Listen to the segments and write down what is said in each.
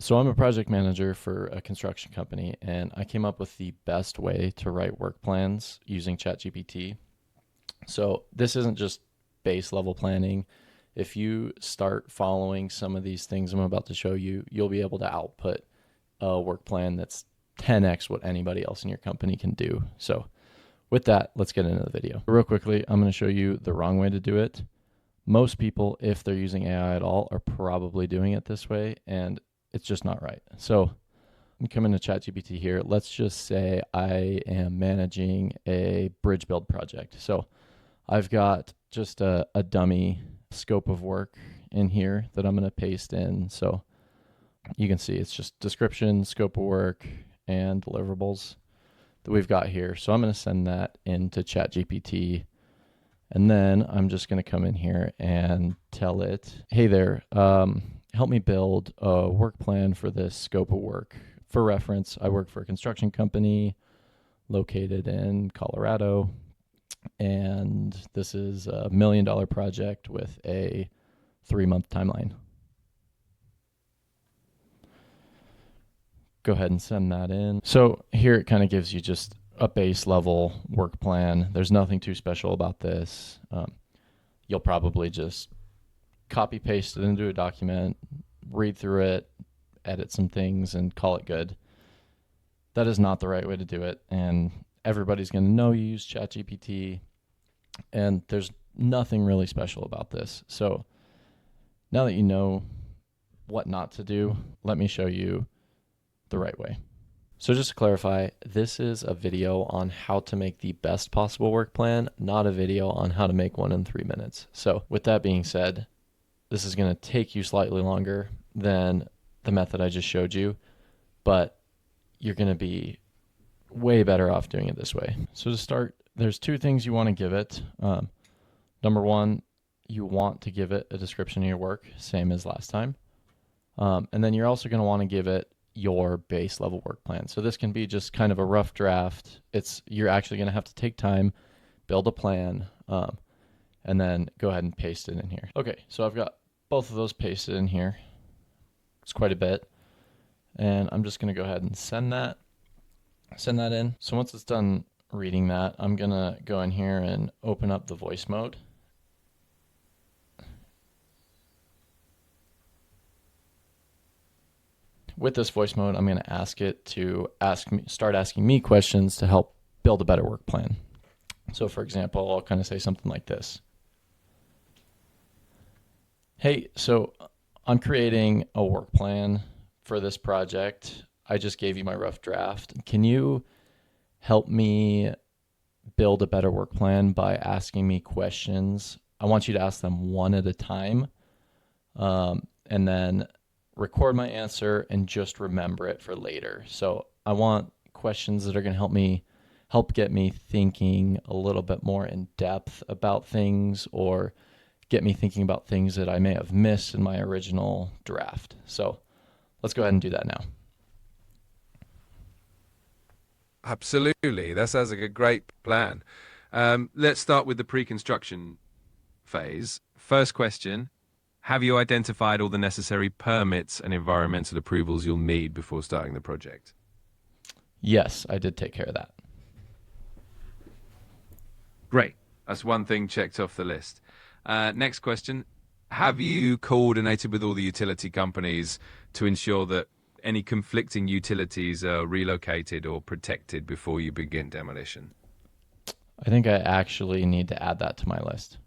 So I'm a project manager for a construction company, and I came up with the best way to write work plans using ChatGPT. So this isn't just base level planning. If you start following some of these things I'm about to show you, you'll be able to output a work plan that's 10x what anybody else in your company can do. So with that, let's get into the video. Real quickly, I'm going to show you the wrong way to do it. Most people, if they're using AI at all, are probably doing it this way, and it's just not right. So I'm coming to ChatGPT here. Let's just say I am managing a bridge build project. So I've got just a dummy scope of work in here that I'm going to paste in. So you can see it's just description, scope of work, and deliverables that we've got here. So I'm going to send that into ChatGPT. And then I'm just going to come in here and tell it, hey there, help me build a work plan for this scope of work. For reference, I work for a construction company located in Colorado, and this is $1 million project with a 3-month timeline. Go ahead and send that in. So here it kind of gives you just a base level work plan. There's nothing too special about this. You'll probably just copy paste it into a document, read through it, edit some things, and call it good. That is not the right way to do it, and everybody's going to know you use ChatGPT, and there's nothing really special about this. So now that you know what not to do, let me show you the right way. So just to clarify, this is a video on how to make the best possible work plan, not a video on how to make one in 3 minutes. So with that being said, this is going to take you slightly longer than the method I just showed you, but you're going to be way better off doing it this way. So to start, there's 2 things you want to give it. Number 1, you want to give it a description of your work, same as last time. And then you're also going to want to give it your base level work plan. So this can be just kind of a rough draft. You're actually going to have to take time, build a plan, and then go ahead and paste it in here. Okay, so I've got both of those pasted in here. It's quite a bit. And I'm just going to go ahead and send that in. So once it's done reading that, I'm going to go in here and open up the voice mode. With this voice mode, I'm going to ask it to start asking me questions to help build a better work plan. So for example, I'll kind of say something like this. Hey, so I'm creating a work plan for this project. I just gave you my rough draft. Can you help me build a better work plan by asking me questions? I want you to ask them one at a time, and then record my answer and just remember it for later. So I want questions that are going to help get me thinking a little bit more in depth about things, or get me thinking about things that I may have missed in my original draft. So let's go ahead and do that now. Absolutely. That sounds like a great plan. Let's start with the pre-construction phase. First question, have you identified all the necessary permits and environmental approvals you'll need before starting the project? Yes, I did take care of that. Great. That's one thing checked off the list. Next question, have you coordinated with all the utility companies to ensure that any conflicting utilities are relocated or protected before you begin demolition? I think I actually need to add that to my list.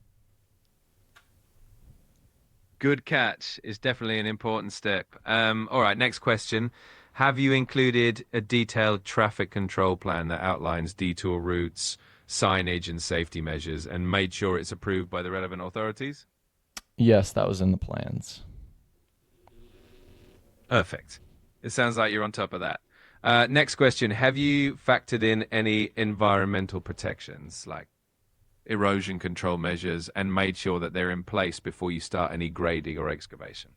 Good catch. It's definitely an important step. All right, next question. Have you included a detailed traffic control plan that outlines detour routes, signage, and safety measures, and made sure it's approved by the relevant authorities? Yes, that was in the plans. Perfect. It sounds like you're on top of that. Next question. Have you factored in any environmental protections like erosion control measures and made sure that they're in place before you start any grading or excavation?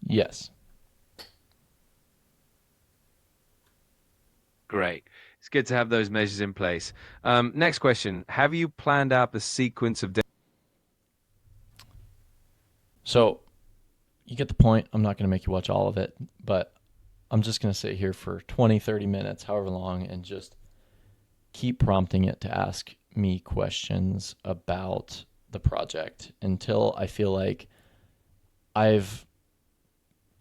Yes. Great. It's good to have those measures in place. Next question. Have you planned out the sequence of... So you get the point. I'm not going to make you watch all of it, but I'm just going to sit here for 20, 30 minutes, however long, and just keep prompting it to ask me questions about the project until I feel like I've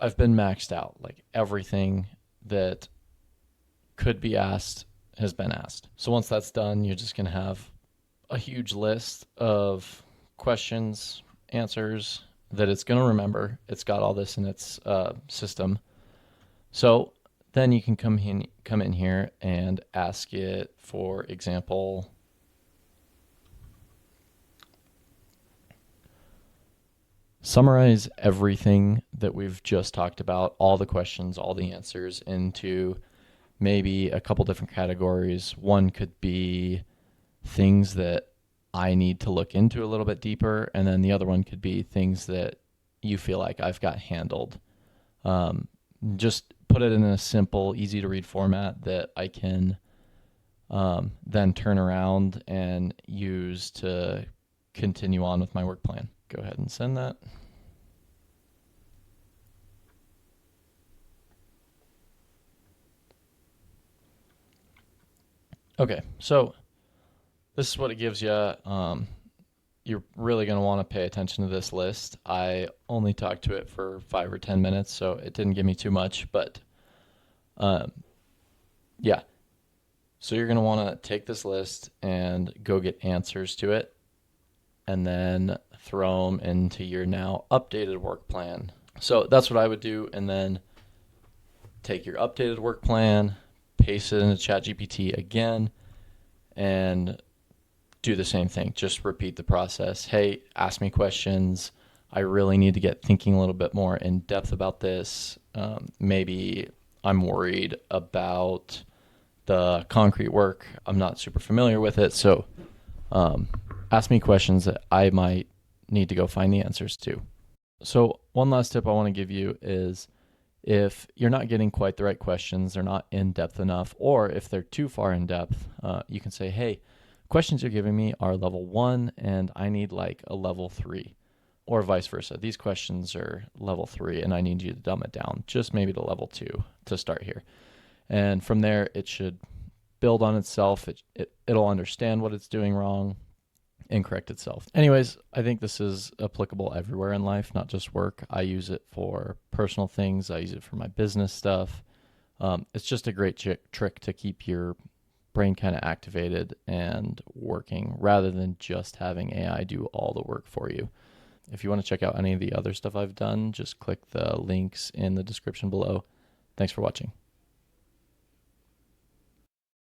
I've been maxed out. Like everything that could be asked has been asked. So once that's done, you're just going to have a huge list of questions, answers that it's going to remember. It's got all this in its system. So then you can come in here and ask it, for example, summarize everything that we've just talked about, all the questions, all the answers into maybe a couple different categories. One could be things that I need to look into a little bit deeper, and then the other one could be things that you feel like I've got handled. Um, just put it in a simple, easy to read format that I can then turn around and use to continue on with my work plan. Go ahead and send that. Okay, so this is what it gives you. You're really going to want to pay attention to this list. I only talked to it for 5 or 10 minutes, so it didn't give me too much, but um, yeah. So you're going to want to take this list and go get answers to it and then throw them into your now updated work plan. So that's what I would do. And then take your updated work plan, paste it into ChatGPT again, and do the same thing. Just repeat the process. Hey, ask me questions. I really need to get thinking a little bit more in depth about this. Maybe I'm worried about the concrete work. I'm not super familiar with it. So um, ask me questions that I might need to go find the answers to. So, one last tip I want to give you is if you're not getting quite the right questions, they're not in depth enough, or if they're too far in depth, you can say, hey, questions you're giving me are level 1 and I need like a level 3, or vice versa. These questions are level 3 and I need you to dumb it down just maybe to level 2 to start here. And from there, it should build on itself. It'll understand what it's doing wrong and correct itself. Anyways, I think this is applicable everywhere in life, not just work. I use it for personal things. I use it for my business stuff. It's just a great trick to keep your brain kind of activated and working rather than just having AI do all the work for you. If you want to check out any of the other stuff I've done, just click the links in the description below. Thanks for watching.